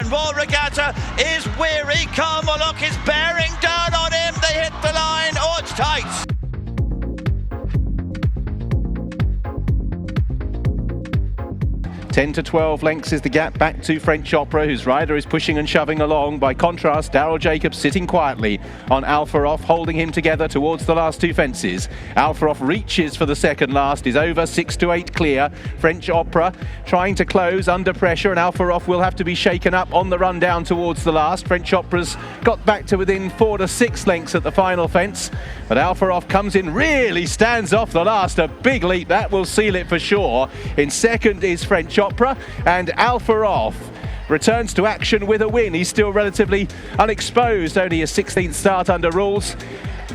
line. Royal Regatta is weary. Politologue is bearing down on him. They hit the line. Oh, it's tight. 10 to 12 lengths is the gap back to French Opera, whose rider is pushing and shoving along. By contrast, Daryl Jacobs sitting quietly on Ferof, holding him together towards the last two fences. Ferof reaches for the second last, is over 6 to 8 clear. French Opera trying to close under pressure, and Ferof will have to be shaken up on the run down towards the last. French Opera's got back to within 4 to 6 lengths at the final fence, but Ferof comes in, really stands off the last. A big leap, that will seal it for sure. In second is French Opera, and Ferof returns to action with a win. He's still relatively unexposed, only a 16th start under rules.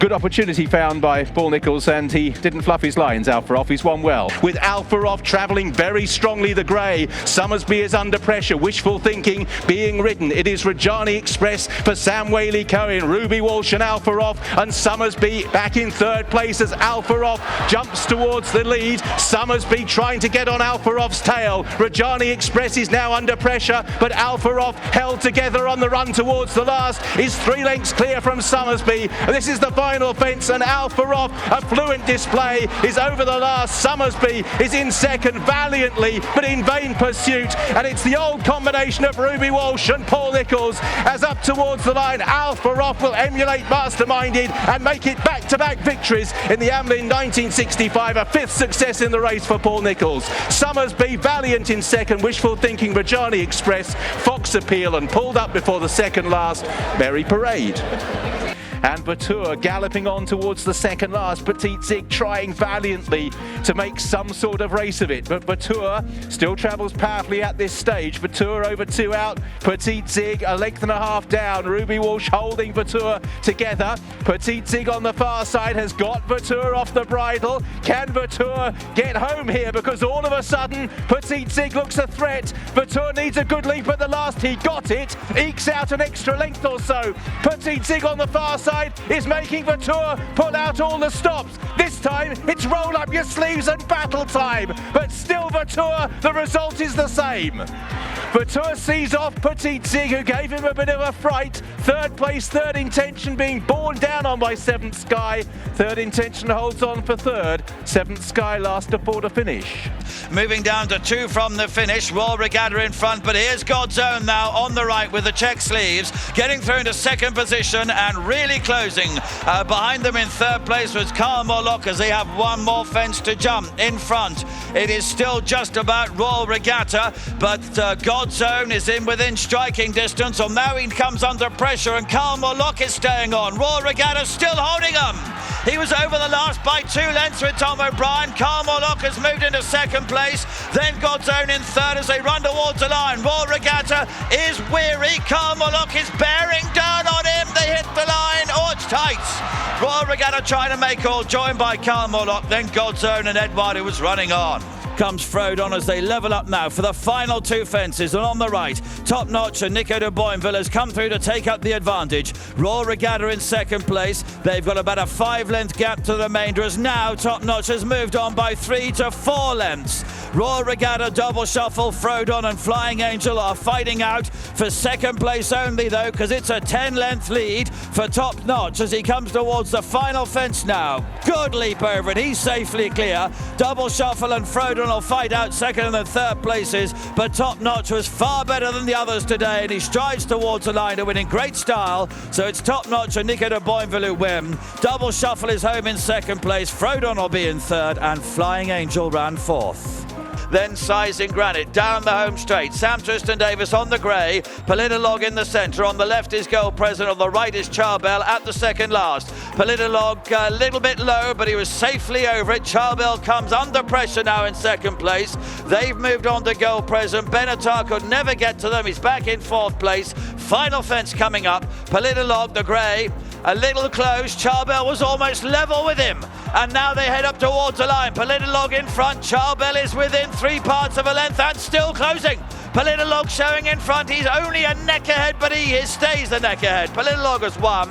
Good opportunity found by Paul Nicholls, and he didn't fluff his lines, Ferof. He's won well. With Ferof travelling very strongly the grey, Summersby is under pressure. Wishful thinking being ridden. It is Reggiani Express for Sam Whaley-Cohen, Ruby Walsh and Ferof, and Summersby back in third place as Ferof jumps towards the lead. Summersby trying to get on Ferof's tail. Reggiani Express is now under pressure, but Ferof held together on the run towards the last, is 3 lengths clear from Summersby. This is the final fence, and Ferof, a fluent display, is over the last. Summersby is in second, valiantly but in vain pursuit, and it's the old combination of Ruby Walsh and Paul Nicholls as up towards the line. Ferof will emulate Masterminded and make it back-to-back victories in the Amlin 1965, a 5th success in the race for Paul Nicholls. Summersby valiant in second, Wishful Thinking, Reggiani Express, Fox Appeal, and pulled up before the second last, Merry Parade. And Vautour galloping on towards the second last. Petit Zig trying valiantly to make some sort of race of it, but Vautour still travels powerfully at this stage. Vautour over 2 out, Petit Zig a length and a half down. Ruby Walsh holding Vautour together. Petit Zig on the far side has got Vautour off the bridle. Can Vautour get home here? Because all of a sudden Petit Zig looks a threat. Vautour needs a good leap at the last. He got it, ekes out an extra length or so. Petit Zig on the far side is making Vautour pull out all the stops. This time it's roll up your sleeves and battle time, but still Vautour, the result is the same. Vautour sees off Petit Zig, who gave him a bit of a fright. Third place, Third Intention being borne down on by 7th Sky. Third Intention holds on for third. 7th Sky last to 4 to finish. Moving down to 2 from the finish. Royal Regatta in front, but here's God's Own now on the right with the check sleeves, getting through into second position and really closing. Behind them in third place was Politologue, as they have one more fence to jump. In front, it is still just about Royal Regatta, but God's Own is in within striking distance, and now he comes under pressure, and Politologue is staying on. Royal Regatta still holding him. He was over the last by 2 lengths with Tom O'Brien. Politologue has moved into second place. Then God's Own in third as they run towards the line. Royal Regatta is weary. Politologue is bearing down on him. They hit the line. Oh, it's tight. Royal Regatta trying to make all, joined by Politologue. Then God's Own and Edward, who was running on. Comes Frodon as they level up now for the final 2 fences, and on the right, Top Notch and Nico de Boinville has come through to take up the advantage. Royal Regatta in second place. They've got about a 5-length gap to the remainder, as now Top Notch has moved on by 3 to 4 lengths. Royal Regatta, Double Shuffle, Frodon and Flying Angel are fighting out for second place only though, because it's a 10-length lead for Top Notch as he comes towards the final fence now. Good leap over it, he's safely clear. Double Shuffle and Frodon will fight out second and third places, but Top Notch was far better than the others today, and he strides towards the line to win in great style. So it's Top Notch and Nico de Boinville who win. Double Shuffle is home in second place, Frodon will be in third, and Flying Angel ran fourth. Then Sizing Granite down the home straight. Sam Twiston-Davies on the grey. Politologue in the centre. On the left is Gold President. On the right is Charbel at the second last. Politologue a little bit low, but he was safely over it. Charbel comes under pressure now in second place. They've moved on to Gold President. Benatar could never get to them. He's back in fourth place. Final fence coming up. Politologue, the grey, a little close. Charbel was almost level with him. And now they head up towards the line. Politologue in front. Charbel is within 3 parts of a length and still closing. Politologue showing in front. He's only a neck ahead, but he stays the neck ahead. Politologue has won.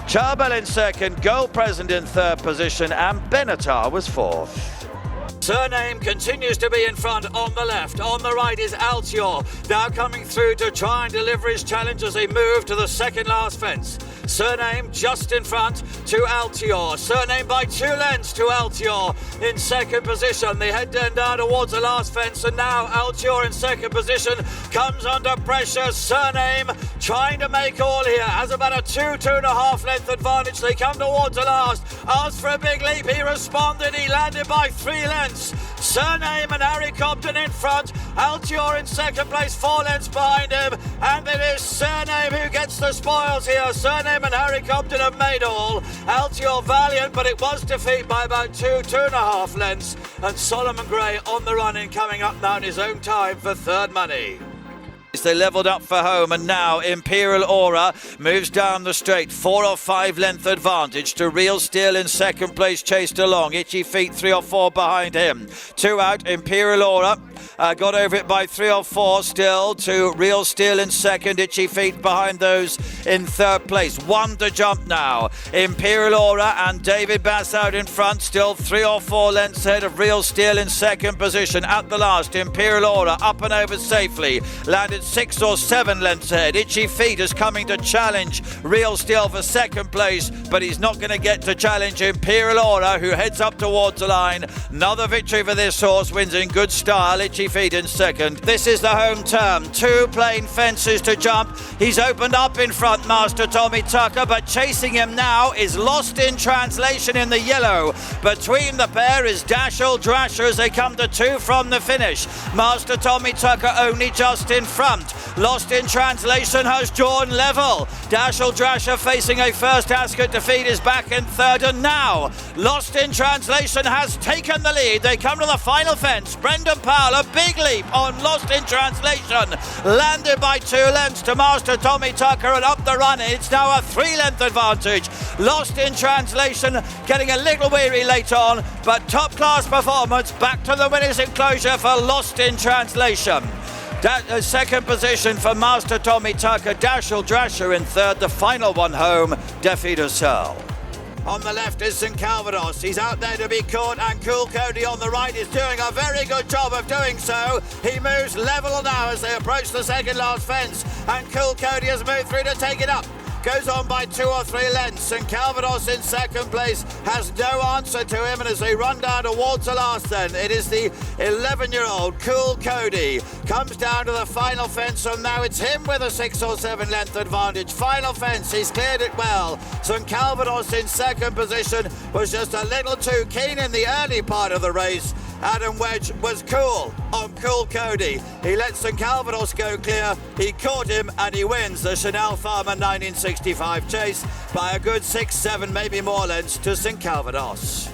Charbel in second. Gold President in third position. And Benatar was fourth. Cyrname continues to be in front on the left. On the right is Altior, now coming through to try and deliver his challenge as they move to the second last fence. Cyrname just in front to Altior. Cyrname by 2 lengths to Altior in second position. They head down towards the last fence, and now Altior in second position comes under pressure. Cyrname trying to make all here, has about a 2.5 length advantage. They come towards the last, asked for a big leap, he responded, he landed by 3 lengths. Cyrname and Harry Cobden in front, Altior in second place, 4 lengths behind him, and it is Cyrname who gets the spoils here. Cyrname and Harry Cobden have made all. Altior valiant, but it was defeat by about 2.5 lengths, and Solomon Gray on the run in, coming up now in his own time for third money. They levelled up for home, and now Imperial Aura moves down the straight, 4 or 5 length advantage to Real Steel in second place, chased along. Itchy Feet 3 or 4 behind him. 2 out, Imperial Aura got over it by 3 or 4 still to Real Steel in second. Itchy Feet behind those in third place. 1 to jump now. Imperial Aura and David Bass out in front, still 3 or 4 lengths ahead of Real Steel in second position. At the last, Imperial Aura up and over safely, landed 6 or 7 lengths ahead. Itchy Feet is coming to challenge Real Steel for second place, but he's not going to get to challenge Imperial Aura, who heads up towards the line. Another victory for this horse, wins in good style. Itchy Feet in second. This is the home term. 2 plain fences to jump. He's opened up in front, Master Tommy Tucker, but chasing him now is Lostintranslation in the yellow. Between the pair is Dashel Drasher as they come to 2 from the finish. Master Tommy Tucker only just in front. Lostintranslation has drawn level. Dashel Drasher facing a first Ascot defeat is back in third, and now Lostintranslation has taken the lead. They come to the final fence. Brendan Powell, a big leap on Lostintranslation, landed by 2 lengths to Master Tommy Tucker, and up the run it's now a 3 length advantage. Lostintranslation getting a little weary late on, but top class performance. Back to the winners enclosure for Lostintranslation. Second position for Master Tommy Tucker, Dashel Drasher in third. The final one home, Defeat Cell. On the left is St Calvados. He's out there to be caught, and Coole Cody on the right is doing a very good job of doing so. He moves level now as they approach the second last fence, and Coole Cody has moved through to take it up. Goes on by 2 or 3 lengths, and Calvados in second place has no answer to him, and as they run down towards the last then, it is the 11-year-old Coole Cody comes down to the final fence, and now it's him with a 6 or 7 length advantage. Final fence, he's cleared it well. St Calvados in second position was just a little too keen in the early part of the race. Adam Wedge was cool on Coole Cody. He let St Calvados go clear, he caught him, and he wins the Chanel Farmer 1965 chase by a good 6, 7, maybe more lengths to St Calvados.